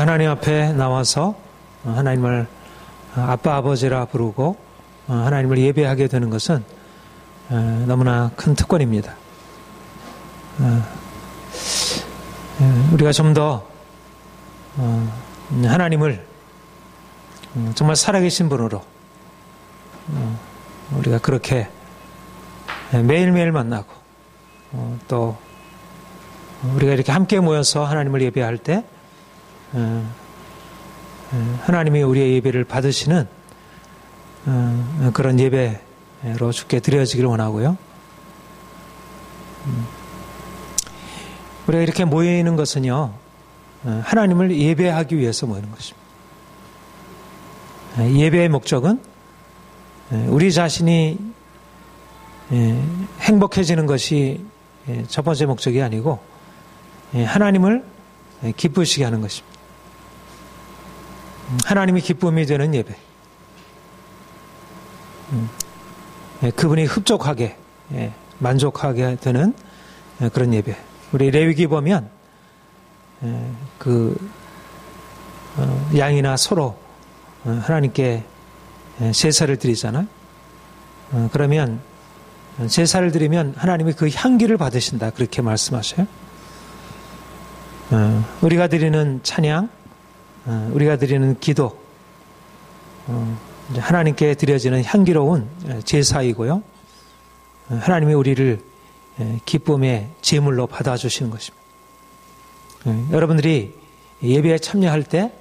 우리가 하나님 앞에 나와서 하나님을 아빠 아버지라 부르고 하나님을 예배하게 되는 것은 너무나 큰 특권입니다. 우리가 좀 더 하나님을 정말 살아계신 분으로 우리가 그렇게 매일매일 만나고 또 우리가 이렇게 함께 모여서 하나님을 예배할 때 하나님이 우리의 예배를 받으시는 그런 예배로 주께 드려지기를 원하고요. 우리가 이렇게 모여있는 것은요, 하나님을 예배하기 위해서 모이는 것입니다. 예배의 목적은 우리 자신이 행복해지는 것이 첫 번째 목적이 아니고 하나님을 기쁘시게 하는 것입니다. 하나님이 기쁨이 되는 예배, 그분이 흡족하게 만족하게 되는 그런 예배. 우리 레위기 보면 양이나 소로 하나님께 제사를 드리잖아요. 그러면 제사를 드리면 하나님이 그 향기를 받으신다, 그렇게 말씀하셔요. 우리가 드리는 찬양, 우리가 드리는 기도, 하나님께 드려지는 향기로운 제사이고요. 하나님이 우리를 기쁨의 제물로 받아주시는 것입니다. 여러분들이 예배에 참여할 때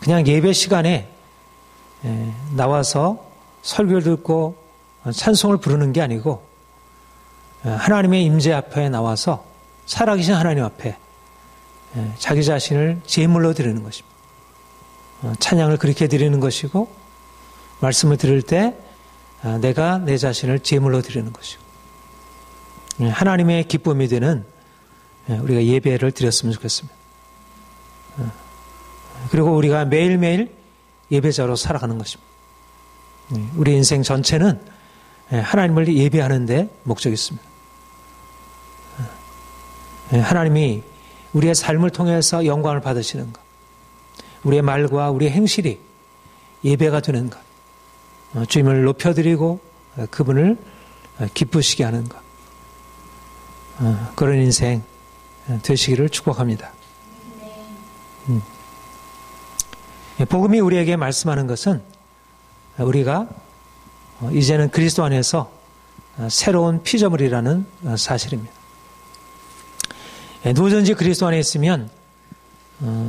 그냥 예배 시간에 나와서 설교를 듣고 찬송을 부르는 게 아니고 하나님의 임재 앞에 나와서 살아계신 하나님 앞에 자기 자신을 제물로 드리는 것입니다. 찬양을 그렇게 드리는 것이고 말씀을 들을 때 내가 내 자신을 제물로 드리는 것이고 하나님의 기쁨이 되는 우리가 예배를 드렸으면 좋겠습니다. 그리고 우리가 매일매일 예배자로 살아가는 것입니다. 우리 인생 전체는 하나님을 예배하는 데 목적이 있습니다. 하나님이 우리의 삶을 통해서 영광을 받으시는 것, 우리의 말과 우리의 행실이 예배가 되는 것, 주님을 높여드리고 그분을 기쁘시게 하는 것, 그런 인생 되시기를 축복합니다. 복음이 우리에게 말씀하는 것은 우리가 이제는 그리스도 안에서 새로운 피조물이라는 사실입니다. 누구든지 그리스도 안에 있으면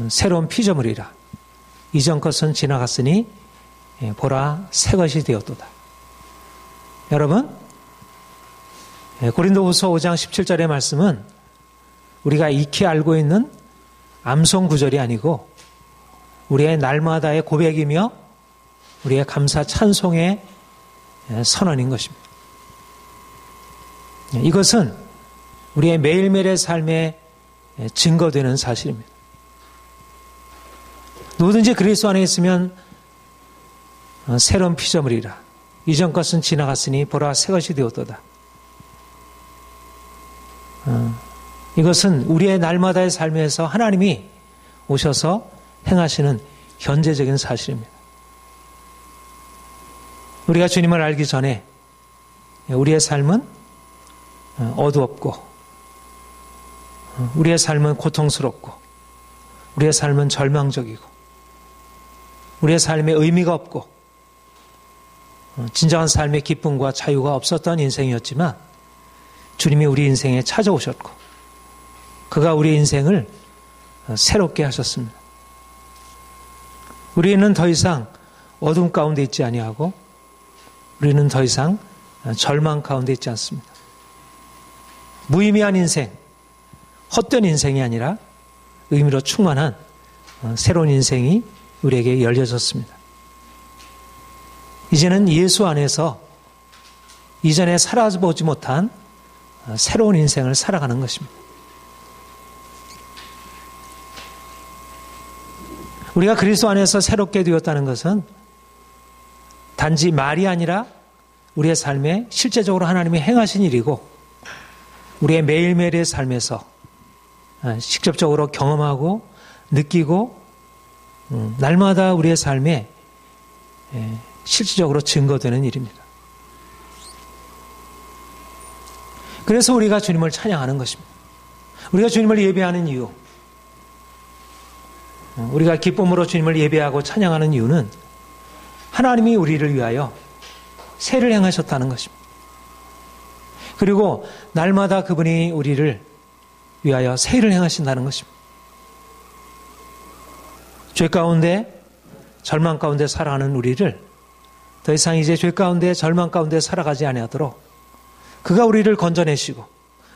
새로운 피조물이라. 이전 것은 지나갔으니 보라 새 것이 되었도다. 여러분, 고린도후서 5장 17절의 말씀은 우리가 익히 알고 있는 암송 구절이 아니고 우리의 날마다의 고백이며 우리의 감사 찬송의 선언인 것입니다. 이것은 우리의 매일매일의 삶에 증거되는 사실입니다. 누구든지 그리스도 안에 있으면 새로운 피조물이라. 이전 것은 지나갔으니 보라 새 것이 되었도다. 이것은 우리의 날마다의 삶에서 하나님이 오셔서 행하시는 현재적인 사실입니다. 우리가 주님을 알기 전에 우리의 삶은 어두웠고 우리의 삶은 고통스럽고 우리의 삶은 절망적이고 우리의 삶에 의미가 없고 진정한 삶의 기쁨과 자유가 없었던 인생이었지만 주님이 우리 인생에 찾아오셨고 그가 우리 인생을 새롭게 하셨습니다. 우리는 더 이상 어둠 가운데 있지 아니하고 우리는 더 이상 절망 가운데 있지 않습니다. 무의미한 인생, 헛된 인생이 아니라 의미로 충만한 새로운 인생이 우리에게 열려졌습니다. 이제는 예수 안에서 이전에 살아보지 못한 새로운 인생을 살아가는 것입니다. 우리가 그리스도 안에서 새롭게 되었다는 것은 단지 말이 아니라 우리의 삶에 실제적으로 하나님이 행하신 일이고 우리의 매일매일의 삶에서 직접적으로 경험하고 느끼고 날마다 우리의 삶에 실질적으로 증거되는 일입니다. 그래서 우리가 주님을 찬양하는 것입니다. 우리가 주님을 예배하는 이유, 우리가 기쁨으로 주님을 예배하고 찬양하는 이유는 하나님이 우리를 위하여 세를 행하셨다는 것입니다. 그리고 날마다 그분이 우리를 위하여 세를 행하신다는 것입니다. 죄 가운데, 절망 가운데 살아가는 우리를 더 이상 이제 죄 가운데, 절망 가운데 살아가지 아니하도록 그가 우리를 건져내시고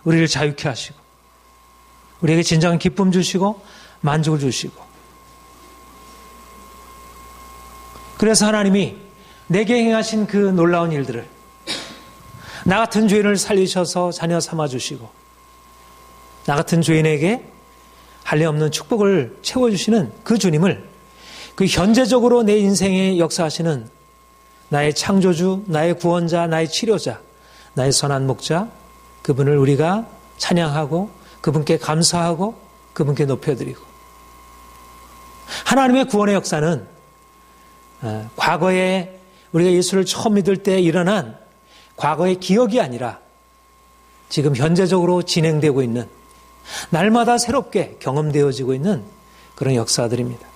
우리를 자유케 하시고 우리에게 진정한 기쁨 주시고 만족을 주시고, 그래서 하나님이 내게 행하신 그 놀라운 일들을, 나 같은 죄인을 살리셔서 자녀 삼아주시고 나 같은 죄인에게 할례 없는 축복을 채워주시는 그 주님을, 그 현재적으로 내 인생에 역사하시는 나의 창조주, 나의 구원자, 나의 치료자, 나의 선한 목자, 그분을 우리가 찬양하고 그분께 감사하고 그분께 높여드리고, 하나님의 구원의 역사는 과거에 우리가 예수를 처음 믿을 때 일어난 과거의 기억이 아니라 지금 현재적으로 진행되고 있는, 날마다 새롭게 경험되어지고 있는 그런 역사들입니다.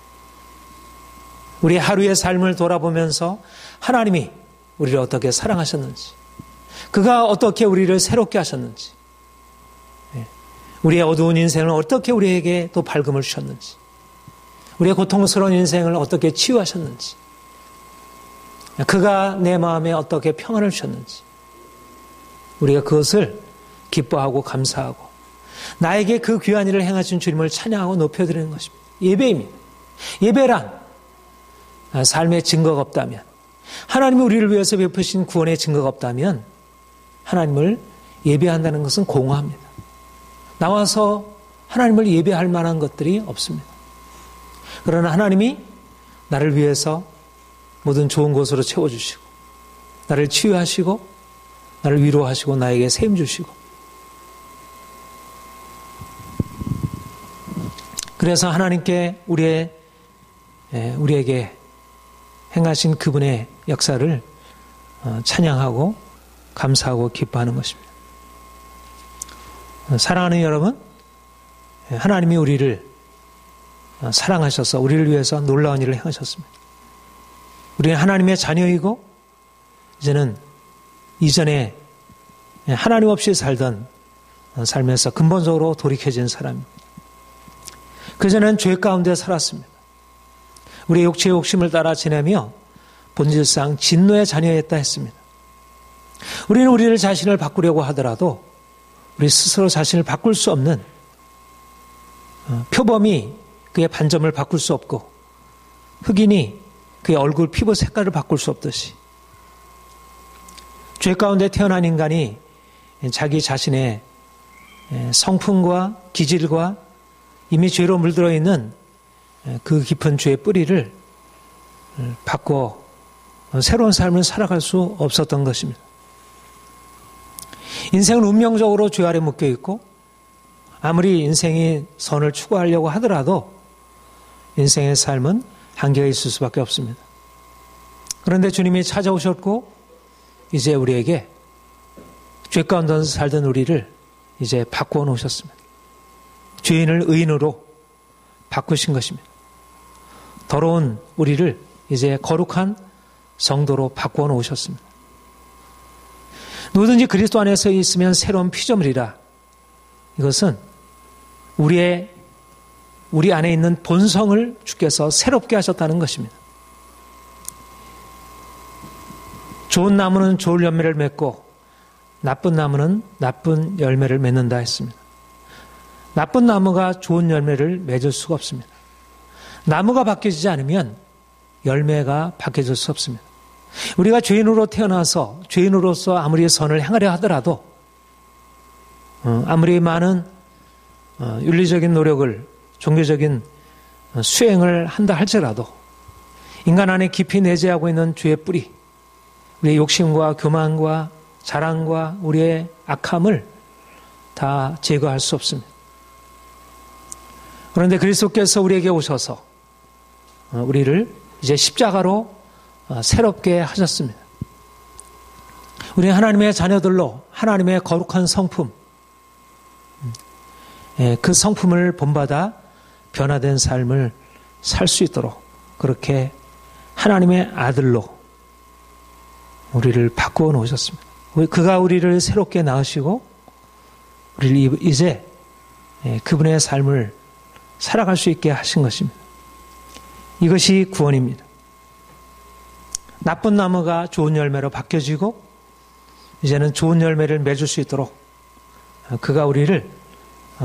우리의 하루의 삶을 돌아보면서 하나님이 우리를 어떻게 사랑하셨는지, 그가 어떻게 우리를 새롭게 하셨는지, 우리의 어두운 인생을 어떻게 우리에게 또 밝음을 주셨는지, 우리의 고통스러운 인생을 어떻게 치유하셨는지, 그가 내 마음에 어떻게 평안을 주셨는지, 우리가 그것을 기뻐하고 감사하고 나에게 그 귀한 일을 행하신 주님을 찬양하고 높여드리는 것입니다. 예배입니다. 예배란 삶의 증거가 없다면, 하나님이 우리를 위해서 베푸신 구원의 증거가 없다면 하나님을 예배한다는 것은 공허합니다. 나와서 하나님을 예배할 만한 것들이 없습니다. 그러나 하나님이 나를 위해서 모든 좋은 것으로 채워주시고 나를 치유하시고 나를 위로하시고 나에게 세임 주시고, 그래서 하나님께 우리에게 행하신 그분의 역사를 찬양하고 감사하고 기뻐하는 것입니다. 사랑하는 여러분, 하나님이 우리를 사랑하셔서 우리를 위해서 놀라운 일을 행하셨습니다. 우리는 하나님의 자녀이고 이제는 이전에 하나님 없이 살던 삶에서 근본적으로 돌이켜진 사람입니다. 그전에는 죄 가운데 살았습니다. 우리의 육체의 욕심을 따라 지내며 본질상 진노의 자녀였다 했습니다. 우리는 우리를 자신을 바꾸려고 하더라도 우리 스스로 자신을 바꿀 수 없는, 표범이 그의 반점을 바꿀 수 없고 흑인이 그의 얼굴 피부 색깔을 바꿀 수 없듯이 죄 가운데 태어난 인간이 자기 자신의 성품과 기질과 이미 죄로 물들어 있는 그 깊은 죄의 뿌리를 바꿔 새로운 삶을 살아갈 수 없었던 것입니다. 인생은 운명적으로 죄 아래 묶여 있고 아무리 인생이 선을 추구하려고 하더라도 인생의 삶은 한계가 있을 수밖에 없습니다. 그런데 주님이 찾아오셨고 이제 우리에게 죄 가운데 살던 우리를 이제 바꾸어 놓으셨습니다. 죄인을 의인으로 바꾸신 것입니다. 더러운 우리를 이제 거룩한 성도로 바꾸어 놓으셨습니다. 누구든지 그리스도 안에서 있으면 새로운 피조물이라. 이것은 우리 안에 있는 본성을 주께서 새롭게 하셨다는 것입니다. 좋은 나무는 좋은 열매를 맺고 나쁜 나무는 나쁜 열매를 맺는다 했습니다. 나쁜 나무가 좋은 열매를 맺을 수가 없습니다. 나무가 바뀌어지지 않으면 열매가 바뀌어질 수 없습니다. 우리가 죄인으로 태어나서 죄인으로서 아무리 선을 행하려 하더라도 아무리 많은 윤리적인 노력을, 종교적인 수행을 한다 할지라도 인간 안에 깊이 내재하고 있는 죄의 뿌리, 우리의 욕심과 교만과 자랑과 우리의 악함을 다 제거할 수 없습니다. 그런데 그리스도께서 우리에게 오셔서 우리를 이제 십자가로 새롭게 하셨습니다. 우리 하나님의 자녀들로 하나님의 거룩한 성품, 그 성품을 본받아 변화된 삶을 살 수 있도록 그렇게 하나님의 아들로 우리를 바꾸어 놓으셨습니다. 그가 우리를 새롭게 낳으시고 우리를 이제 그분의 삶을 살아갈 수 있게 하신 것입니다. 이것이 구원입니다. 나쁜 나무가 좋은 열매로 바뀌어지고 이제는 좋은 열매를 맺을 수 있도록 그가 우리를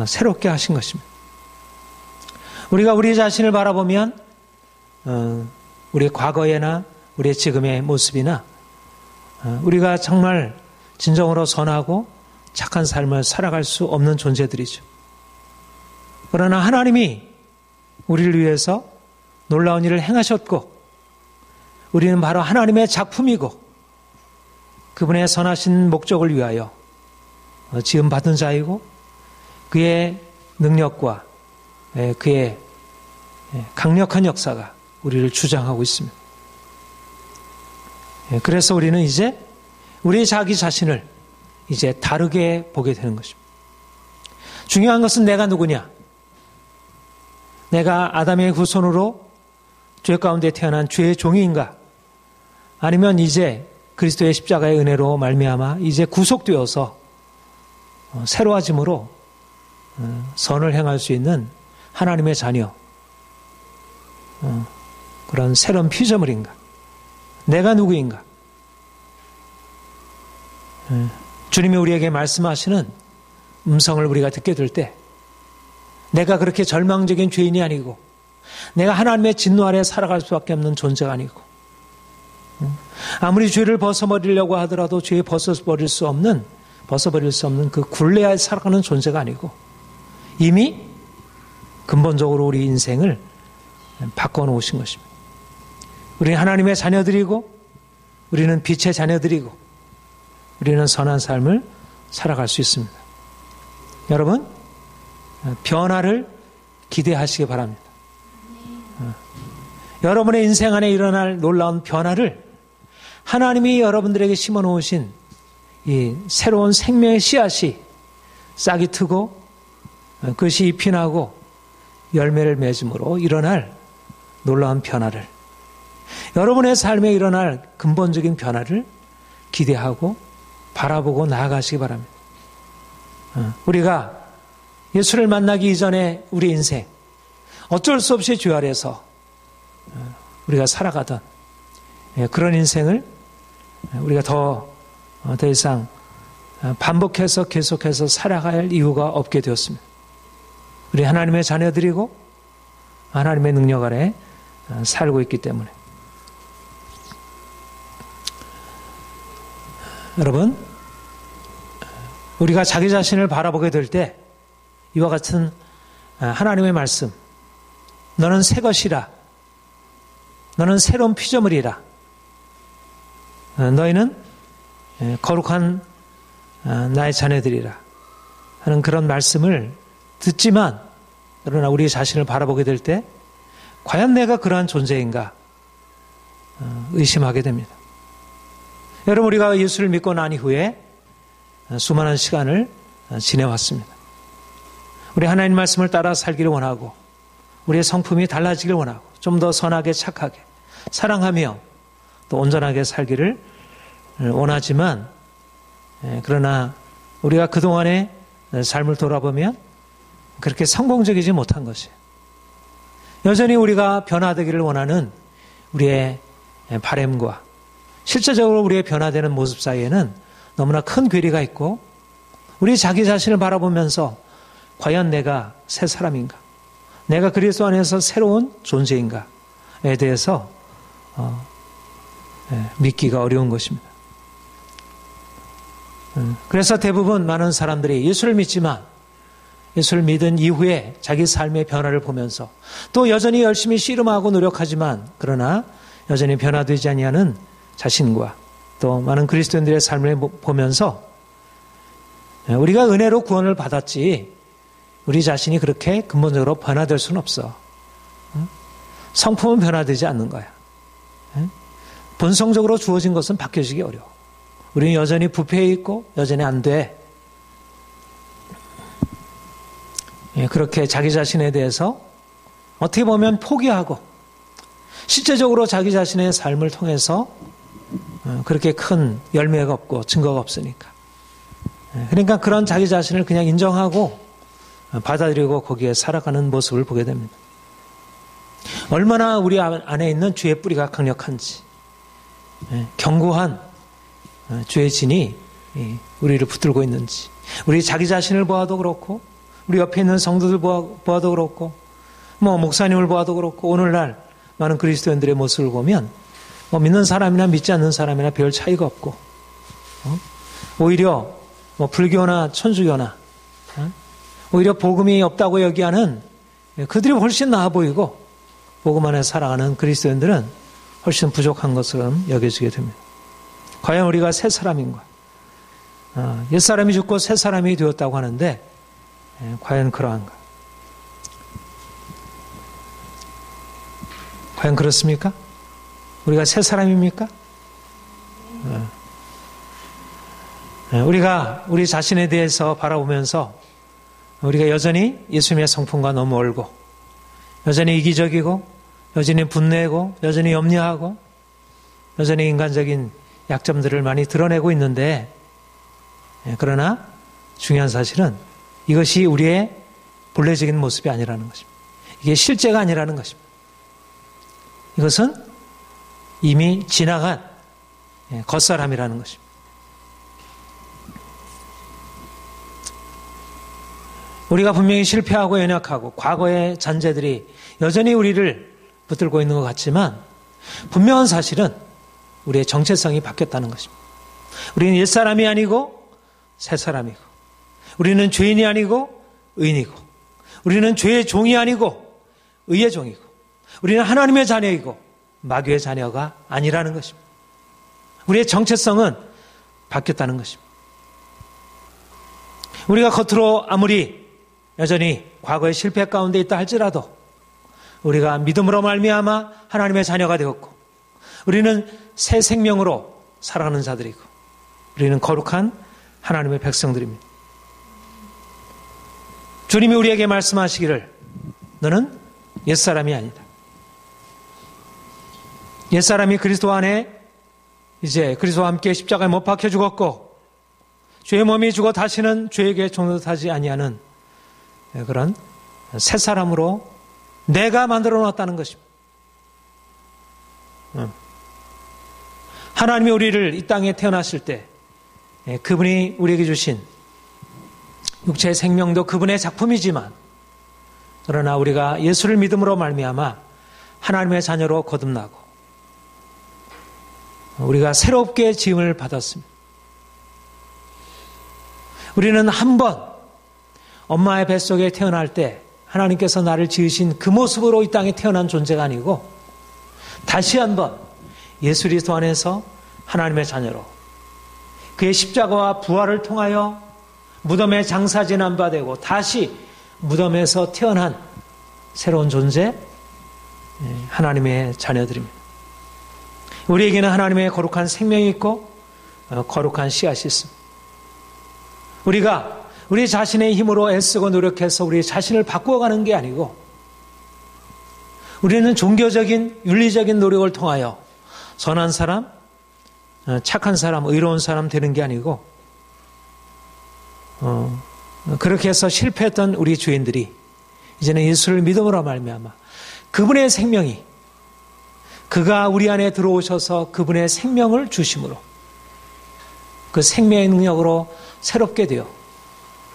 새롭게 하신 것입니다. 우리가 우리 자신을 바라보면 우리의 과거에나 우리의 지금의 모습이나 우리가 정말 진정으로 선하고 착한 삶을 살아갈 수 없는 존재들이죠. 그러나 하나님이 우리를 위해서 놀라운 일을 행하셨고 우리는 바로 하나님의 작품이고 그분의 선하신 목적을 위하여 지음받은 자이고 그의 능력과 그의 강력한 역사가 우리를 주장하고 있습니다. 그래서 우리는 이제 우리 자기 자신을 이제 다르게 보게 되는 것입니다. 중요한 것은 내가 누구냐? 내가 아담의 후손으로 죄 가운데 태어난 죄의 종인가? 아니면 이제 그리스도의 십자가의 은혜로 말미암아 이제 구속되어서 새로워짐으로 선을 행할 수 있는 하나님의 자녀, 그런 새로운 피조물인가? 내가 누구인가? 주님이 우리에게 말씀하시는 음성을 우리가 듣게 될 때 내가 그렇게 절망적인 죄인이 아니고 내가 하나님의 진노 아래 살아갈 수밖에 없는 존재가 아니고 아무리 죄를 벗어버리려고 하더라도 죄에 벗어버릴 수 없는 그 굴레 아래 살아가는 존재가 아니고 이미 근본적으로 우리 인생을 바꿔놓으신 것입니다. 우리는 하나님의 자녀들이고 우리는 빛의 자녀들이고 우리는 선한 삶을 살아갈 수 있습니다. 여러분, 변화를 기대하시기 바랍니다. 여러분의 인생 안에 일어날 놀라운 변화를 하나님이 여러분들에게 심어놓으신 이 새로운 생명의 씨앗이 싹이 트고 그것이 잎이 나고 열매를 맺음으로 일어날 놀라운 변화를, 여러분의 삶에 일어날 근본적인 변화를 기대하고 바라보고 나아가시기 바랍니다. 우리가 예수를 만나기 이전에 우리 인생 어쩔 수 없이 죄 아래에서 우리가 살아가던 그런 인생을 우리가 더 이상 반복해서 계속해서 살아갈 이유가 없게 되었습니다. 우리 하나님의 자녀들이고 하나님의 능력 아래 살고 있기 때문에. 여러분, 우리가 자기 자신을 바라보게 될 때 이와 같은 하나님의 말씀, 너는 새 것이라, 너는 새로운 피조물이라, 너희는 거룩한 나의 자녀들이라 하는 그런 말씀을 듣지만, 그러나 우리 자신을 바라보게 될 때 과연 내가 그러한 존재인가 의심하게 됩니다. 여러분, 우리가 예수를 믿고 난 이후에 수많은 시간을 지내왔습니다. 우리 하나님 말씀을 따라 살기를 원하고 우리의 성품이 달라지길 원하고 좀 더 선하게 착하게 사랑하며 또 온전하게 살기를 원하지만, 그러나 우리가 그동안의 삶을 돌아보면 그렇게 성공적이지 못한 것이에요. 여전히 우리가 변화되기를 원하는 우리의 바람과 실제적으로 우리의 변화되는 모습 사이에는 너무나 큰 괴리가 있고, 우리 자기 자신을 바라보면서 과연 내가 새 사람인가, 내가 그리스도 안에서 새로운 존재인가에 대해서 믿기가 어려운 것입니다. 그래서 대부분 많은 사람들이 예수를 믿지만 예수를 믿은 이후에 자기 삶의 변화를 보면서 또 여전히 열심히 씨름하고 노력하지만 그러나 여전히 변화되지 아니하는 자신과 또 많은 그리스도인들의 삶을 보면서 우리가 은혜로 구원을 받았지 우리 자신이 그렇게 근본적으로 변화될 수는 없어. 성품은 변화되지 않는 거야. 본성적으로 주어진 것은 바뀌어지기 어려워. 우리는 여전히 부패해 있고 여전히 안 돼. 그렇게 자기 자신에 대해서 어떻게 보면 포기하고 실제적으로 자기 자신의 삶을 통해서 그렇게 큰 열매가 없고 증거가 없으니까. 그러니까 그런 자기 자신을 그냥 인정하고 받아들이고 거기에 살아가는 모습을 보게 됩니다. 얼마나 우리 안에 있는 죄의 뿌리가 강력한지, 견고한 죄의 진이 우리를 붙들고 있는지, 우리 자기 자신을 보아도 그렇고 우리 옆에 있는 성도들 보아도 그렇고 목사님을 보아도 그렇고 오늘날 많은 그리스도인들의 모습을 보면 믿는 사람이나 믿지 않는 사람이나 별 차이가 없고 오히려 불교나 천주교나 오히려 복음이 없다고 여기하는 그들이 훨씬 나아 보이고 복음 안에 살아가는 그리스도인들은 훨씬 부족한 것처럼 여겨지게 됩니다. 과연 우리가 새 사람인가? 옛사람이 죽고 새 사람이 되었다고 하는데 과연 그러한가? 과연 그렇습니까? 우리가 새 사람입니까? 우리가 우리 자신에 대해서 바라보면서 우리가 여전히 예수님의 성품과 너무 멀고 여전히 이기적이고 여전히 분내고 여전히 염려하고 여전히 인간적인 약점들을 많이 드러내고 있는데 그러나 중요한 사실은 이것이 우리의 본래적인 모습이 아니라는 것입니다. 이게 실제가 아니라는 것입니다. 이것은 이미 지나간 겉사람이라는 것입니다. 우리가 분명히 실패하고 연약하고 과거의 잔재들이 여전히 우리를 붙들고 있는 것 같지만 분명한 사실은 우리의 정체성이 바뀌었다는 것입니다. 우리는 옛사람이 아니고 새사람이고 우리는 죄인이 아니고 의인이고 우리는 죄의 종이 아니고 의의 종이고 우리는 하나님의 자녀이고 마귀의 자녀가 아니라는 것입니다. 우리의 정체성은 바뀌었다는 것입니다. 우리가 겉으로 아무리 여전히 과거의 실패 가운데 있다 할지라도 우리가 믿음으로 말미암아 하나님의 자녀가 되었고 우리는 새 생명으로 살아가는 자들이고 우리는 거룩한 하나님의 백성들입니다. 주님이 우리에게 말씀하시기를 너는 옛사람이 아니다. 옛사람이 그리스도 안에 이제 그리스도와 함께 십자가에 못 박혀 죽었고 죄의 몸이 죽어 다시는 죄에게 종노릇하지 아니하는 그런 새 사람으로 내가 만들어 놨다는 것입니다. 하나님이 우리를 이 땅에 태어났을 때 그분이 우리에게 주신 육체의 생명도 그분의 작품이지만 그러나 우리가 예수를 믿음으로 말미암아 하나님의 자녀로 거듭나고 우리가 새롭게 지음을 받았습니다. 우리는 한 번 엄마의 뱃속에 태어날 때 하나님께서 나를 지으신 그 모습으로 이 땅에 태어난 존재가 아니고 다시 한번 예수 그리스도 안에서 하나님의 자녀로 그의 십자가와 부활을 통하여 무덤에 장사 지난 바 되고 다시 무덤에서 태어난 새로운 존재 하나님의 자녀들입니다. 우리에게는 하나님의 거룩한 생명이 있고 거룩한 씨앗이 있습니다. 우리가 우리 자신의 힘으로 애쓰고 노력해서 우리 자신을 바꾸어가는 게 아니고 우리는 종교적인 윤리적인 노력을 통하여 선한 사람, 착한 사람, 의로운 사람 되는 게 아니고 그렇게 해서 실패했던 우리 주인들이 이제는 예수를 믿음으로 말미암아 그분의 생명이 그가 우리 안에 들어오셔서 그분의 생명을 주심으로 그 생명의 능력으로 새롭게 되어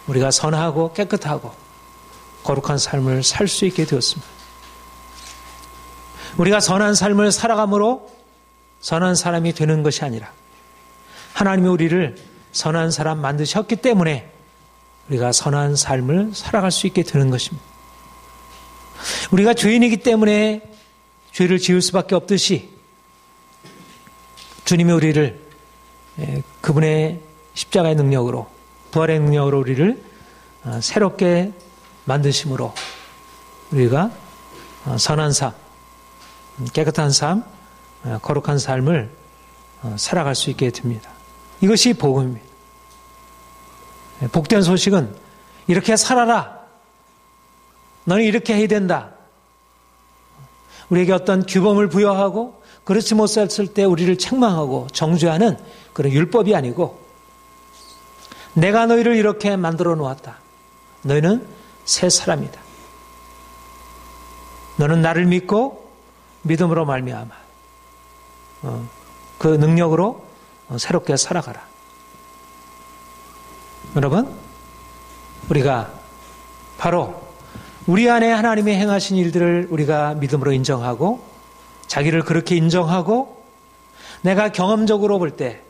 우리가 선하고 깨끗하고 거룩한 삶을 살 수 있게 되었습니다. 우리가 선한 삶을 살아감으로 선한 사람이 되는 것이 아니라 하나님이 우리를 선한 사람 만드셨기 때문에 우리가 선한 삶을 살아갈 수 있게 되는 것입니다. 우리가 죄인이기 때문에 죄를 지을 수밖에 없듯이 주님이 우리를 그분의 십자가의 능력으로 부활의 능력으로 우리를 새롭게 만드심으로 우리가 선한 삶, 깨끗한 삶, 거룩한 삶을 살아갈 수 있게 됩니다. 이것이 복음입니다. 복된 소식은 이렇게 살아라. 너는 이렇게 해야 된다. 우리에게 어떤 규범을 부여하고 그렇지 못했을 때 우리를 책망하고 정죄하는 그런 율법이 아니고 내가 너희를 이렇게 만들어 놓았다. 너희는 새 사람이다. 너는 나를 믿고 믿음으로 말미암아 그 능력으로 새롭게 살아가라. 여러분, 우리가 바로 우리 안에 하나님이 행하신 일들을 우리가 믿음으로 인정하고 자기를 그렇게 인정하고 내가 경험적으로 볼 때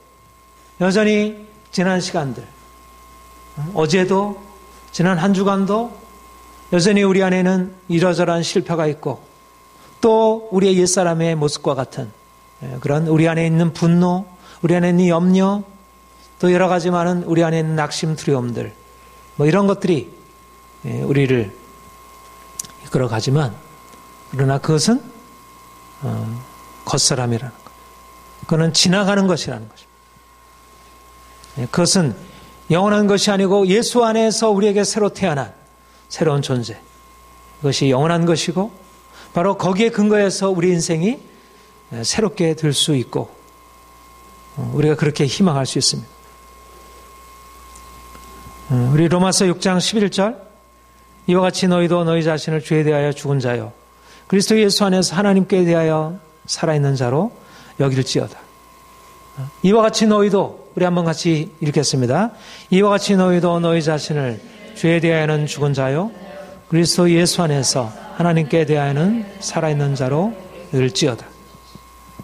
여전히 지난 시간들, 어제도 지난 한 주간도 여전히 우리 안에는 이러저러한 실패가 있고 또 우리의 옛사람의 모습과 같은 그런 우리 안에 있는 분노, 우리 안에 있는 염려, 또 여러 가지 많은 우리 안에 있는 낙심, 두려움들, 이런 것들이 우리를 이끌어가지만 그러나 그것은 겉사람이라는 것. 그것은 지나가는 것이라는 것입니다. 그것은 영원한 것이 아니고 예수 안에서 우리에게 새로 태어난 새로운 존재. 그것이 영원한 것이고 바로 거기에 근거해서 우리 인생이 새롭게 될 수 있고 우리가 그렇게 희망할 수 있습니다. 우리 로마서 6장 11절 이와 같이 너희도 너희 자신을 죄에 대하여 죽은 자요 그리스도 예수 안에서 하나님께 대하여 살아있는 자로 여길지어다. 이와 같이 너희도 우리 한번 같이 읽겠습니다. 이와 같이 너희도 너희 자신을 죄에 대하여는 죽은 자요 그리스도 예수 안에서 하나님께 대하여는 살아있는 자로 여길지어다.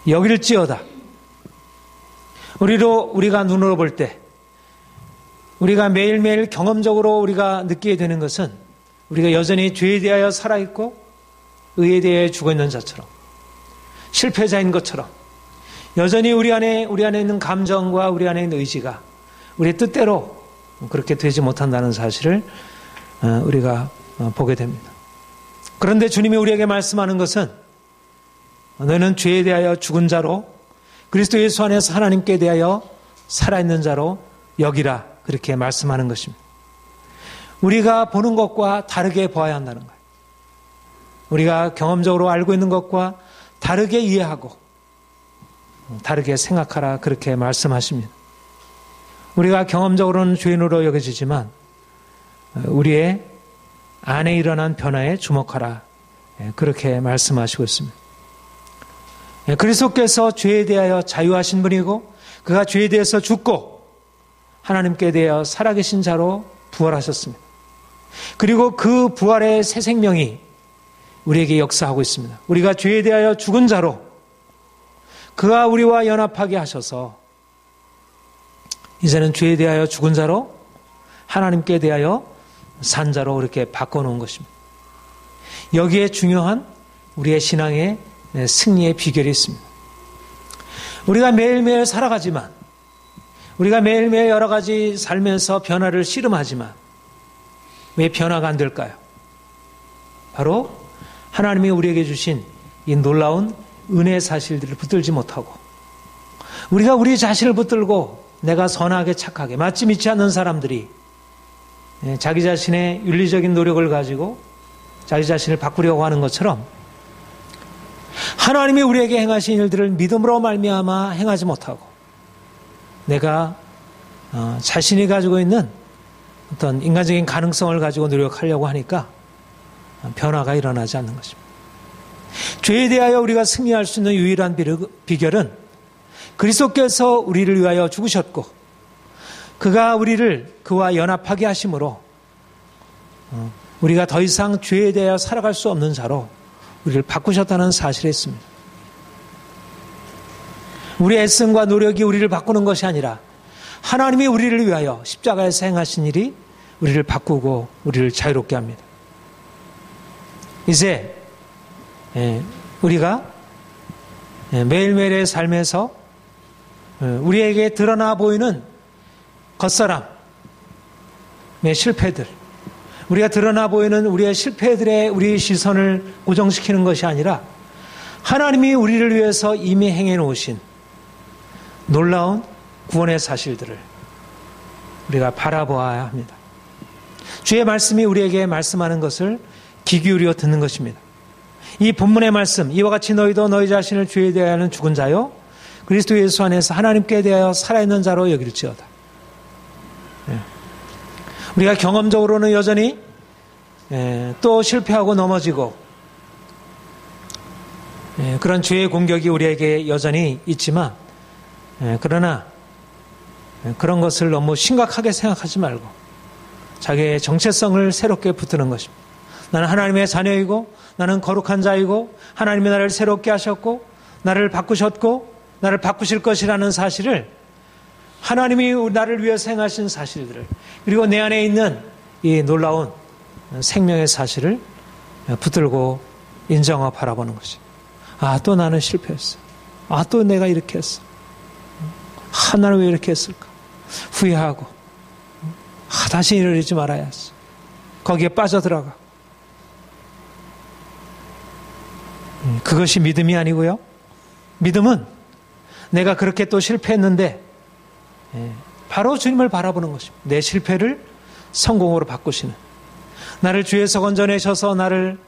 여길지어다. 우리가 눈으로 볼 때 우리가 매일매일 경험적으로 우리가 느끼게 되는 것은 우리가 여전히 죄에 대하여 살아있고 의에 대해 죽어있는 자처럼 실패자인 것처럼 여전히 우리 안에 있는 감정과 우리 안에 있는 의지가 우리의 뜻대로 그렇게 되지 못한다는 사실을 우리가 보게 됩니다. 그런데 주님이 우리에게 말씀하는 것은 너는 죄에 대하여 죽은 자로 그리스도 예수 안에서 하나님께 대하여 살아있는 자로 여기라 그렇게 말씀하는 것입니다. 우리가 보는 것과 다르게 보아야 한다는 거예요. 우리가 경험적으로 알고 있는 것과 다르게 이해하고 다르게 생각하라 그렇게 말씀하십니다. 우리가 경험적으로는 죄인으로 여겨지지만 우리의 안에 일어난 변화에 주목하라 그렇게 말씀하시고 있습니다. 그리스도께서 죄에 대하여 자유하신 분이고 그가 죄에 대해서 죽고 하나님께 대하여 살아계신 자로 부활하셨습니다. 그리고 그 부활의 새 생명이 우리에게 역사하고 있습니다. 우리가 죄에 대하여 죽은 자로 그가 우리와 연합하게 하셔서 이제는 죄에 대하여 죽은 자로 하나님께 대하여 산 자로 그렇게 바꿔놓은 것입니다. 여기에 중요한 우리의 신앙의 승리의 비결이 있습니다. 우리가 매일매일 살아가지만 우리가 매일매일 여러 가지 살면서 변화를 씨름하지만 왜 변화가 안 될까요? 바로 하나님이 우리에게 주신 이 놀라운 은혜의 사실들을 붙들지 못하고 우리가 우리 자신을 붙들고 내가 선하게 착하게 마치 믿지 않는 사람들이 자기 자신의 윤리적인 노력을 가지고 자기 자신을 바꾸려고 하는 것처럼 하나님이 우리에게 행하신 일들을 믿음으로 말미암아 행하지 못하고 내가 자신이 가지고 있는 어떤 인간적인 가능성을 가지고 노력하려고 하니까 변화가 일어나지 않는 것입니다. 죄에 대하여 우리가 승리할 수 있는 유일한 비결은 그리스도께서 우리를 위하여 죽으셨고 그가 우리를 그와 연합하게 하심으로 우리가 더 이상 죄에 대하여 살아갈 수 없는 자로 우리를 바꾸셨다는 사실이 있습니다. 우리의 애씀과 노력이 우리를 바꾸는 것이 아니라 하나님이 우리를 위하여 십자가에서 행하신 일이 우리를 바꾸고 우리를 자유롭게 합니다. 이제 우리가 매일매일의 삶에서 우리에게 드러나 보이는 겉사람의 실패들, 우리가 드러나 보이는 우리의 실패들의 우리 시선을 고정시키는 것이 아니라 하나님이 우리를 위해서 이미 행해 놓으신 놀라운 구원의 사실들을 우리가 바라보아야 합니다. 주의 말씀이 우리에게 말씀하는 것을 귀 기울여 듣는 것입니다. 이 본문의 말씀, 이와 같이 너희도 너희 자신을 주에 대하여는 죽은 자요 그리스도 예수 안에서 하나님께 대하여 살아있는 자로 여길지어다. 우리가 경험적으로는 여전히 또 실패하고 넘어지고 그런 죄의 공격이 우리에게 여전히 있지만 그러나 그런 것을 너무 심각하게 생각하지 말고 자기의 정체성을 새롭게 붙드는 것입니다. 나는 하나님의 자녀이고 나는 거룩한 자이고 하나님이 나를 새롭게 하셨고 나를 바꾸셨고 나를 바꾸실 것이라는 사실을 하나님이 나를 위해서 행하신 사실들을 그리고 내 안에 있는 이 놀라운 생명의 사실을 붙들고 인정하고 바라보는 것이. 아, 또 나는 실패했어. 아, 또 내가 이렇게 했어. 아, 나는 왜 이렇게 했을까? 후회하고 다시 이러지 말아야 했어. 거기에 빠져들어가. 그것이 믿음이 아니고요. 믿음은 내가 그렇게 또 실패했는데 바로 주님을 바라보는 것입니다. 내 실패를 성공으로 바꾸시는, 나를 죄에서 건져내셔서 나를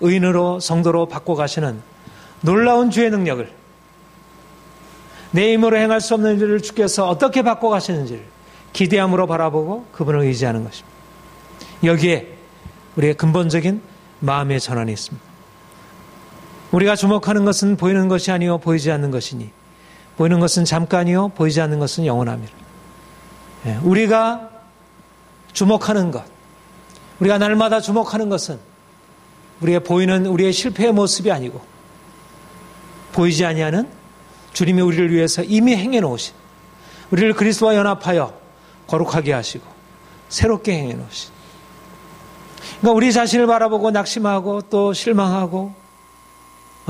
의인으로 성도로 바꿔가시는 놀라운 주의 능력을, 내 힘으로 행할 수 없는 일을 주께서 어떻게 바꿔가시는지를 기대함으로 바라보고 그분을 의지하는 것입니다. 여기에 우리의 근본적인 마음의 전환이 있습니다. 우리가 주목하는 것은 보이는 것이 아니요 보이지 않는 것이니 보이는 것은 잠깐이요 보이지 않는 것은 영원합니다. 우리가 주목하는 것, 우리가 날마다 주목하는 것은 우리의 보이는 우리의 실패의 모습이 아니고 보이지 아니하는 주님이 우리를 위해서 이미 행해 놓으신, 우리를 그리스도와 연합하여 거룩하게 하시고 새롭게 행해 놓으신, 그러니까 우리 자신을 바라보고 낙심하고 또 실망하고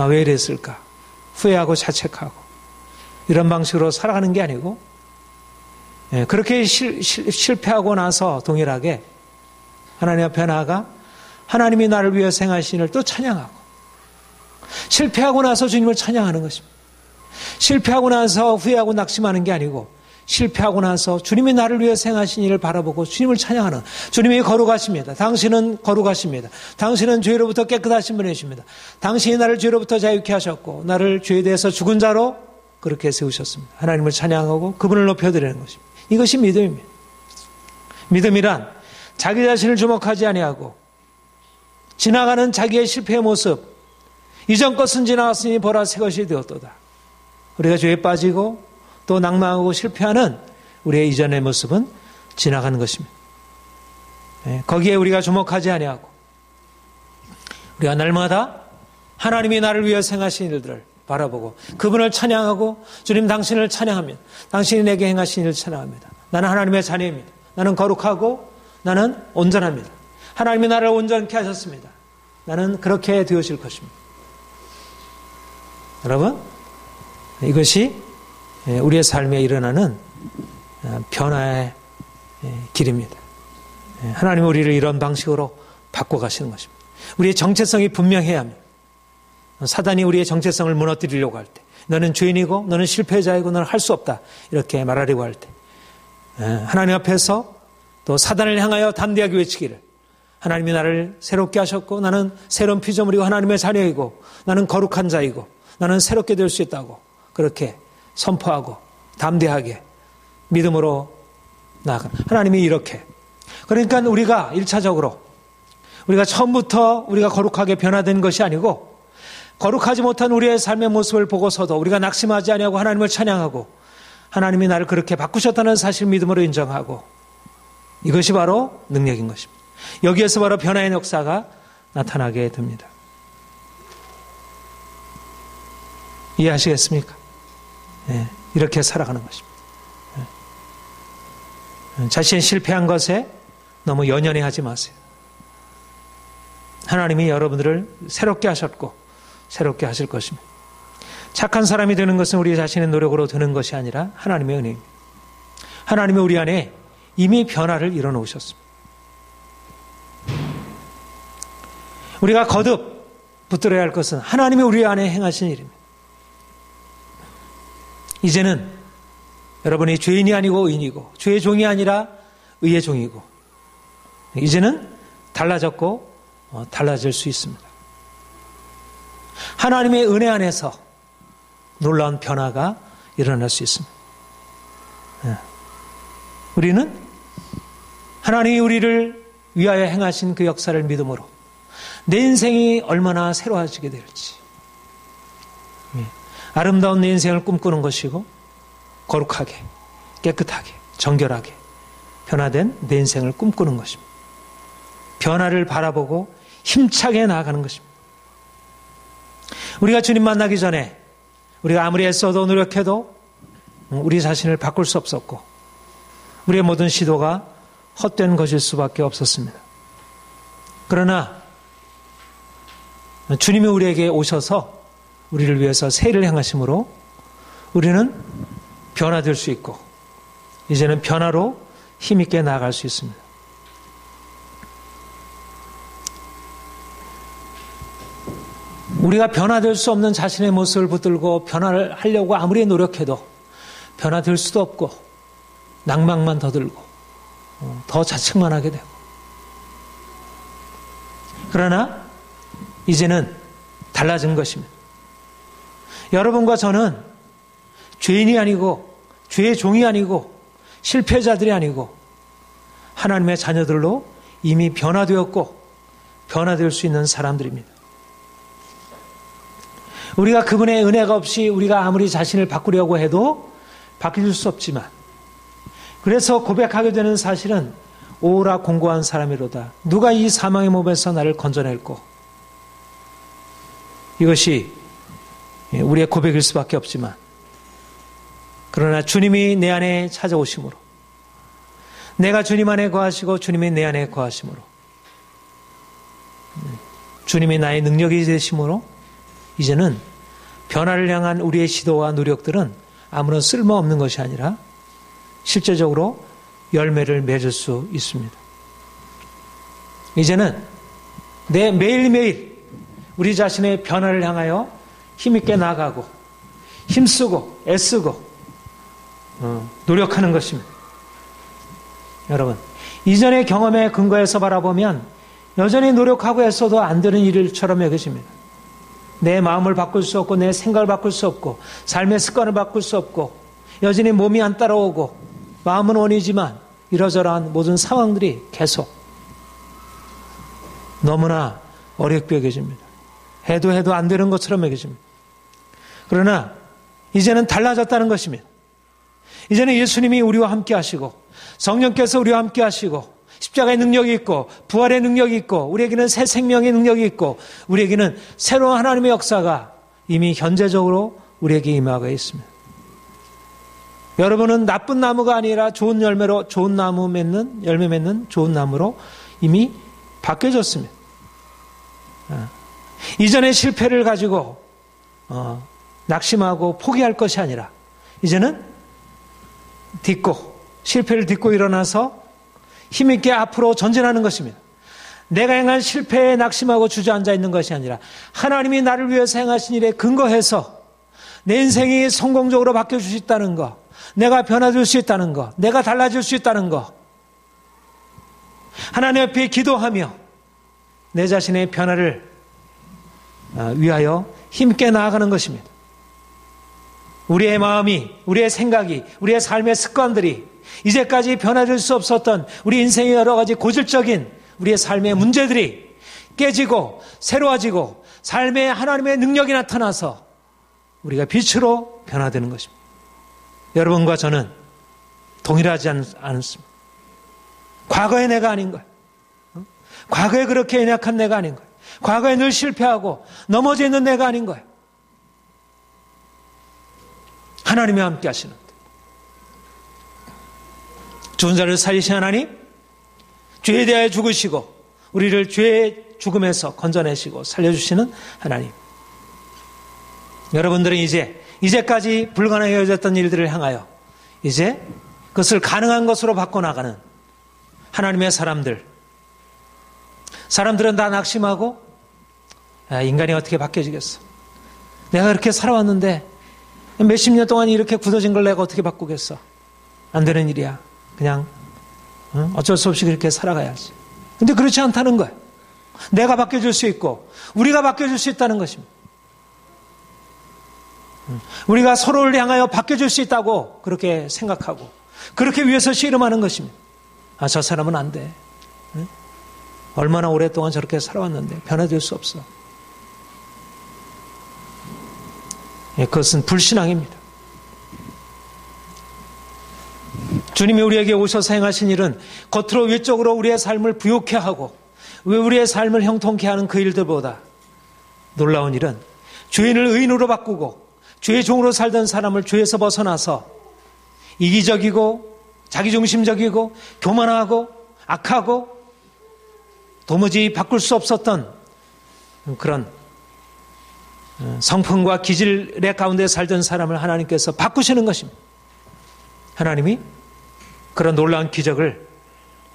왜 이랬을까 후회하고 자책하고 이런 방식으로 살아가는 게 아니고 그렇게 실패하고 나서 동일하게 하나님 앞에 나아가 하나님이 나를 위해서 행하신 일을 또 찬양하고, 실패하고 나서 주님을 찬양하는 것입니다. 실패하고 나서 후회하고 낙심하는 게 아니고 실패하고 나서 주님이 나를 위해서 행하신 일을 바라보고 주님을 찬양하는, 주님이 거룩하십니다. 당신은 거룩하십니다. 당신은 죄로부터 깨끗하신 분이십니다. 당신이 나를 죄로부터 자유케 하셨고 나를 죄에 대해서 죽은 자로 그렇게 세우셨습니다. 하나님을 찬양하고 그분을 높여드리는 것입니다. 이것이 믿음입니다. 믿음이란 자기 자신을 주목하지 아니하고 지나가는 자기의 실패의 모습, 이전 것은 지나갔으니 보라 새 것이 되었도다. 우리가 죄에 빠지고 또 낭망하고 실패하는 우리의 이전의 모습은 지나가는 것입니다. 거기에 우리가 주목하지 아니하고 우리가 날마다 하나님이 나를 위해서 행하신 일들을 바라보고 그분을 찬양하고, 주님 당신을 찬양합니다. 당신이 내게 행하신 일을 찬양합니다. 나는 하나님의 자녀입니다. 나는 거룩하고 나는 온전합니다. 하나님이 나를 온전케 하셨습니다. 나는 그렇게 되어질 것입니다. 여러분, 이것이 우리의 삶에 일어나는 변화의 길입니다. 하나님 우리를 이런 방식으로 바꿔가시는 것입니다. 우리의 정체성이 분명해야 합니다. 사단이 우리의 정체성을 무너뜨리려고 할 때, 너는 죄인이고 너는 실패자이고 너는 할 수 없다 이렇게 말하려고 할 때, 하나님 앞에서 또 사단을 향하여 담대하게 외치기를, 하나님이 나를 새롭게 하셨고 나는 새로운 피조물이고 하나님의 자녀이고 나는 거룩한 자이고 나는 새롭게 될 수 있다고 그렇게 선포하고 담대하게 믿음으로 나아가. 하나님이 이렇게, 그러니까 우리가 1차적으로 우리가 처음부터 우리가 거룩하게 변화된 것이 아니고 거룩하지 못한 우리의 삶의 모습을 보고서도 우리가 낙심하지 아니하고 하나님을 찬양하고 하나님이 나를 그렇게 바꾸셨다는 사실 믿음으로 인정하고, 이것이 바로 능력인 것입니다. 여기에서 바로 변화의 역사가 나타나게 됩니다. 이해하시겠습니까? 이렇게 살아가는 것입니다. 자신이 실패한 것에 너무 연연해 하지 마세요. 하나님이 여러분들을 새롭게 하셨고 새롭게 하실 것입니다. 착한 사람이 되는 것은 우리 자신의 노력으로 되는 것이 아니라 하나님의 은혜입니다. 하나님이 우리 안에 이미 변화를 이뤄놓으셨습니다. 우리가 거듭 붙들어야 할 것은 하나님이 우리 안에 행하신 일입니다. 이제는 여러분이 죄인이 아니고 의인이고 죄의 종이 아니라 의의 종이고 이제는 달라졌고 달라질 수 있습니다. 하나님의 은혜 안에서 놀라운 변화가 일어날 수 있습니다. 우리는 하나님이 우리를 위하여 행하신 그 역사를 믿음으로 내 인생이 얼마나 새로워지게 될지, 아름다운 내 인생을 꿈꾸는 것이고 거룩하게, 깨끗하게, 정결하게 변화된 내 인생을 꿈꾸는 것입니다. 변화를 바라보고 힘차게 나아가는 것입니다. 우리가 주님 만나기 전에 우리가 아무리 애써도 노력해도 우리 자신을 바꿀 수 없었고 우리의 모든 시도가 헛된 것일 수밖에 없었습니다. 그러나 주님이 우리에게 오셔서 우리를 위해서 세일을 행하심으로 우리는 변화될 수 있고 이제는 변화로 힘있게 나아갈 수 있습니다. 우리가 변화될 수 없는 자신의 모습을 붙들고 변화를 하려고 아무리 노력해도 변화될 수도 없고 낭만만 더 들고 더 자책만 하게 되고, 그러나 이제는 달라진 것입니다. 여러분과 저는 죄인이 아니고 죄의 종이 아니고 실패자들이 아니고 하나님의 자녀들로 이미 변화되었고 변화될 수 있는 사람들입니다. 우리가 그분의 은혜가 없이 우리가 아무리 자신을 바꾸려고 해도 바뀔 수 없지만, 그래서 고백하게 되는 사실은 오라 공고한 사람이로다. 누가 이 사망의 몸에서 나를 건져낼꼬. 이것이 우리의 고백일 수밖에 없지만, 그러나 주님이 내 안에 찾아오심으로, 내가 주님 안에 거하시고 주님이 내 안에 거하심으로, 주님이 나의 능력이 되심으로 이제는 변화를 향한 우리의 시도와 노력들은 아무런 쓸모없는 것이 아니라 실제적으로 열매를 맺을 수 있습니다. 이제는 매일매일 우리 자신의 변화를 향하여 힘있게 나아가고 힘쓰고 애쓰고 노력하는 것입니다. 여러분, 이전의 경험에 근거해서 바라보면 여전히 노력하고 애써도 안 되는 일처럼 여겨집니다. 내 마음을 바꿀 수 없고 내 생각을 바꿀 수 없고 삶의 습관을 바꿀 수 없고 여전히 몸이 안 따라오고 마음은 원이지만 이러저러한 모든 상황들이 계속 너무나 어렵게 여겨집니다. 해도 안 되는 것처럼 여겨집니다. 그러나 이제는 달라졌다는 것입니다. 이제는 예수님이 우리와 함께 하시고 성령께서 우리와 함께 하시고 십자가의 능력이 있고 부활의 능력이 있고 우리에게는 새 생명의 능력이 있고 우리에게는 새로운 하나님의 역사가 이미 현재적으로 우리에게 임하고 있습니다. 여러분은 나쁜 나무가 아니라 좋은 열매 맺는 좋은 나무로 이미 바뀌어졌습니다. 이전의 실패를 가지고 낙심하고 포기할 것이 아니라 이제는 실패를 딛고 일어나서 힘있게 앞으로 전진하는 것입니다. 내가 행한 실패에 낙심하고 주저앉아 있는 것이 아니라 하나님이 나를 위해서 행하신 일에 근거해서 내 인생이 성공적으로 바뀌어줄 수 있다는 것, 내가 변화될 수 있다는 것, 내가 달라질 수 있다는 것, 하나님 앞에 기도하며 내 자신의 변화를 위하여 힘있게 나아가는 것입니다. 우리의 마음이, 우리의 생각이, 우리의 삶의 습관들이 이제까지 변화될 수 없었던 우리 인생의 여러 가지 고질적인 우리의 삶의 문제들이 깨지고 새로워지고 삶에 하나님의 능력이 나타나서 우리가 빛으로 변화되는 것입니다. 여러분과 저는 동일하지 않습니다. 과거의 내가 아닌 거예요. 과거에 그렇게 연약한 내가 아닌 거예요. 과거에 늘 실패하고 넘어져 있는 내가 아닌 거예요. 하나님이 함께 하시는 죽은 자를 살리신 하나님, 죄에 대하여 죽으시고 우리를 죄의 죽음에서 건져내시고 살려주시는 하나님. 여러분들은 이제까지 불가능하게 여겼던 일들을 향하여 이제 그것을 가능한 것으로 바꿔나가는 하나님의 사람들은 다 낙심하고 인간이 어떻게 바뀌어지겠어? 내가 그렇게 살아왔는데 몇십 년 동안 이렇게 굳어진 걸 내가 어떻게 바꾸겠어? 안 되는 일이야. 그냥 어쩔 수 없이 그렇게 살아가야지. 근데 그렇지 않다는 거예요. 내가 바뀌어질 수 있고 우리가 바뀌어질 수 있다는 것입니다. 우리가 서로를 향하여 바뀌어질 수 있다고 그렇게 생각하고 그렇게 위해서 씨름하는 것입니다. 저 사람은 안 돼. 얼마나 오랫동안 저렇게 살아왔는데 변화될 수 없어. 그것은 불신앙입니다. 주님이 우리에게 오셔서 행하신 일은 겉으로 외적으로 우리의 삶을 부욕해 하고 우리의 삶을 형통케 하는 그 일들보다 놀라운 일은 죄인을 의인으로 바꾸고 죄의 종으로 살던 사람을 죄에서 벗어나서 이기적이고 자기중심적이고 교만하고 악하고 도무지 바꿀 수 없었던 그런 성품과 기질의 가운데 살던 사람을 하나님께서 바꾸시는 것입니다. 하나님이 그런 놀라운 기적을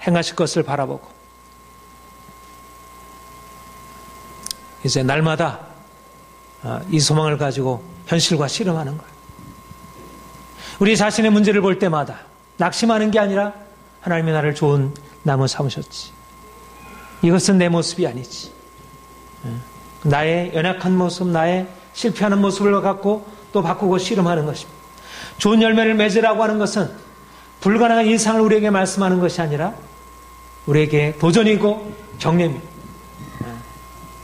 행하실 것을 바라보고 이제 날마다 이 소망을 가지고 현실과 씨름하는 거예요. 우리 자신의 문제를 볼 때마다 낙심하는 게 아니라 하나님이 나를 좋은 나무 삼으셨지. 이것은 내 모습이 아니지. 나의 연약한 모습, 나의 실패하는 모습을 갖고 또 바꾸고 씨름하는 것입니다. 좋은 열매를 맺으라고 하는 것은 불가능한 이상을 우리에게 말씀하는 것이 아니라 우리에게 도전이고 경례입니다.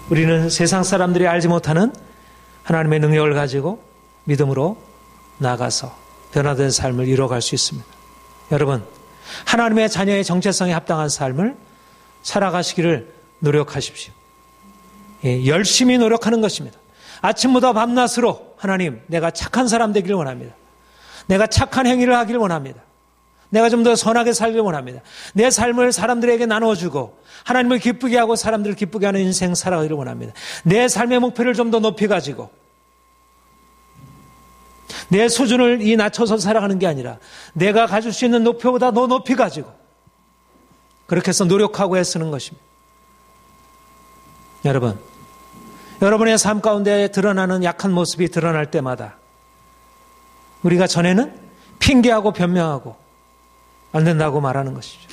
우리는 세상 사람들이 알지 못하는 하나님의 능력을 가지고 믿음으로 나아가서 변화된 삶을 이뤄갈 수 있습니다. 여러분, 하나님의 자녀의 정체성에 합당한 삶을 살아가시기를 노력하십시오. 열심히 노력하는 것입니다. 아침부터 밤낮으로 하나님, 내가 착한 사람 되기를 원합니다. 내가 착한 행위를 하기를 원합니다. 내가 좀 더 선하게 살기를 원합니다. 내 삶을 사람들에게 나눠주고 하나님을 기쁘게 하고 사람들을 기쁘게 하는 인생 살아가기를 원합니다. 내 삶의 목표를 좀 더 높이 가지고 내 수준을 낮춰서 살아가는 게 아니라 내가 가질 수 있는 목표보다 더 높이 가지고 그렇게 해서 노력하고 애쓰는 것입니다. 여러분, 여러분의 삶 가운데 드러나는 약한 모습이 드러날 때마다 우리가 전에는 핑계하고 변명하고 안 된다고 말하는 것이죠.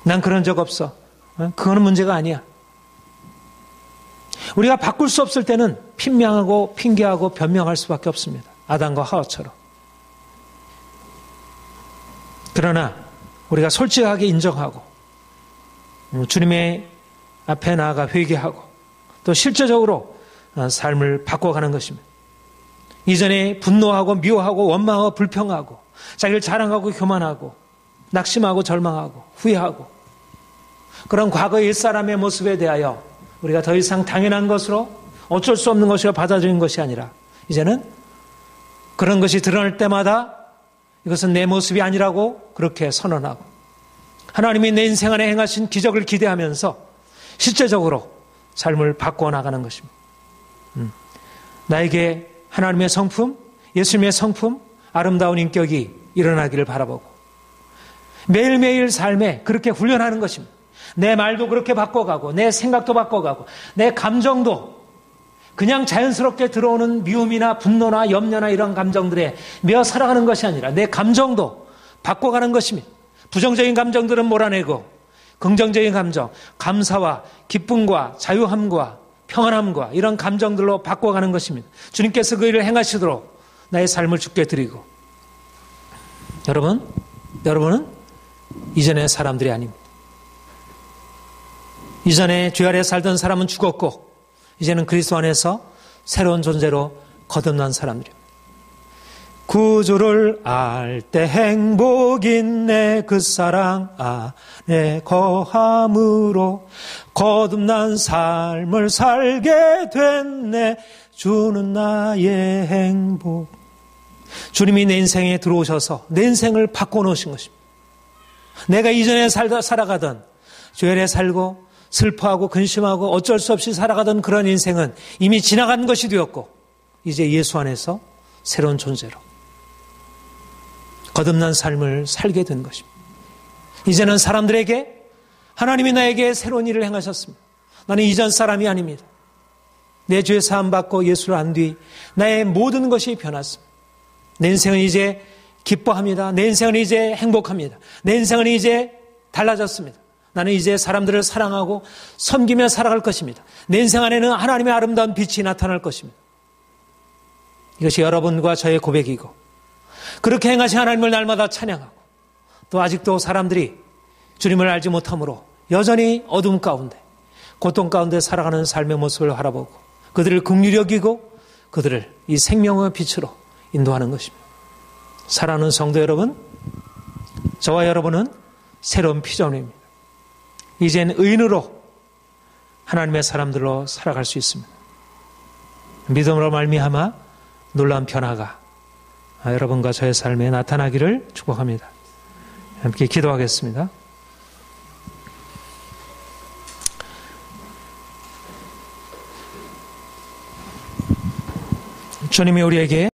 난 그런 적 없어. 그거는 문제가 아니야. 우리가 바꿀 수 없을 때는 핑명하고 핑계하고 변명할 수밖에 없습니다. 아담과 하와처럼. 그러나 우리가 솔직하게 인정하고 주님의 앞에 나아가 회개하고 또 실제적으로 삶을 바꿔가는 것입니다. 이전에 분노하고 미워하고 원망하고 불평하고 자기를 자랑하고 교만하고 낙심하고 절망하고 후회하고 그런 과거의 옛사람의 모습에 대하여 우리가 더 이상 당연한 것으로 어쩔 수 없는 것으로 받아들이는 것이 아니라 이제는 그런 것이 드러날 때마다 이것은 내 모습이 아니라고 그렇게 선언하고 하나님이 내 인생 안에 행하신 기적을 기대하면서 실제적으로 삶을 바꾸어 나가는 것입니다. 나에게 하나님의 성품, 예수님의 성품, 아름다운 인격이 일어나기를 바라보고 매일매일 삶에 그렇게 훈련하는 것입니다. 내 말도 그렇게 바꿔가고 내 생각도 바꿔가고 내 감정도 그냥 자연스럽게 들어오는 미움이나 분노나 염려나 이런 감정들에 매어 살아가는 것이 아니라 내 감정도 바꿔가는 것입니다. 부정적인 감정들은 몰아내고 긍정적인 감정, 감사와 기쁨과 자유함과 평안함과 이런 감정들로 바꿔가는 것입니다. 주님께서 그 일을 행하시도록 나의 삶을 주께 드리고 여러분은 이전의 사람들이 아닙니다. 이전에 죄 아래 살던 사람은 죽었고 이제는 그리스도 안에서 새로운 존재로 거듭난 사람들입니다. 구주를 알 때 행복이네 그 사랑 안에 거함으로 거듭난 삶을 살게 됐네 주는 나의 행복. 주님이 내 인생에 들어오셔서 내 인생을 바꿔놓으신 것입니다. 내가 이전에 살아가던 죄 아래 살고 슬퍼하고 근심하고 어쩔 수 없이 살아가던 그런 인생은 이미 지나간 것이 되었고 이제 예수 안에서 새로운 존재로 거듭난 삶을 살게 된 것입니다. 이제는 사람들에게 하나님이 나에게 새로운 일을 행하셨습니다. 나는 이전 사람이 아닙니다. 내 죄 사함 받고 예수를 안 뒤 나의 모든 것이 변했습니다. 내 인생은 이제 기뻐합니다. 내 인생은 이제 행복합니다. 내 인생은 이제 달라졌습니다. 나는 이제 사람들을 사랑하고 섬기며 살아갈 것입니다. 내 인생 안에는 하나님의 아름다운 빛이 나타날 것입니다. 이것이 여러분과 저의 고백이고, 그렇게 행하신 하나님을 날마다 찬양하고, 또 아직도 사람들이 주님을 알지 못함으로 여전히 어둠 가운데, 고통 가운데 살아가는 삶의 모습을 바라보고 그들을 긍휼히 여기고 그들을 이 생명의 빛으로 인도하는 것입니다. 사랑하는 성도 여러분, 저와 여러분은 새로운 피조물입니다. 이젠 의인으로 하나님의 사람들로 살아갈 수 있습니다. 믿음으로 말미암아 놀라운 변화가 여러분과 저의 삶에 나타나기를 축복합니다. 함께 기도하겠습니다. 주님이 우리에게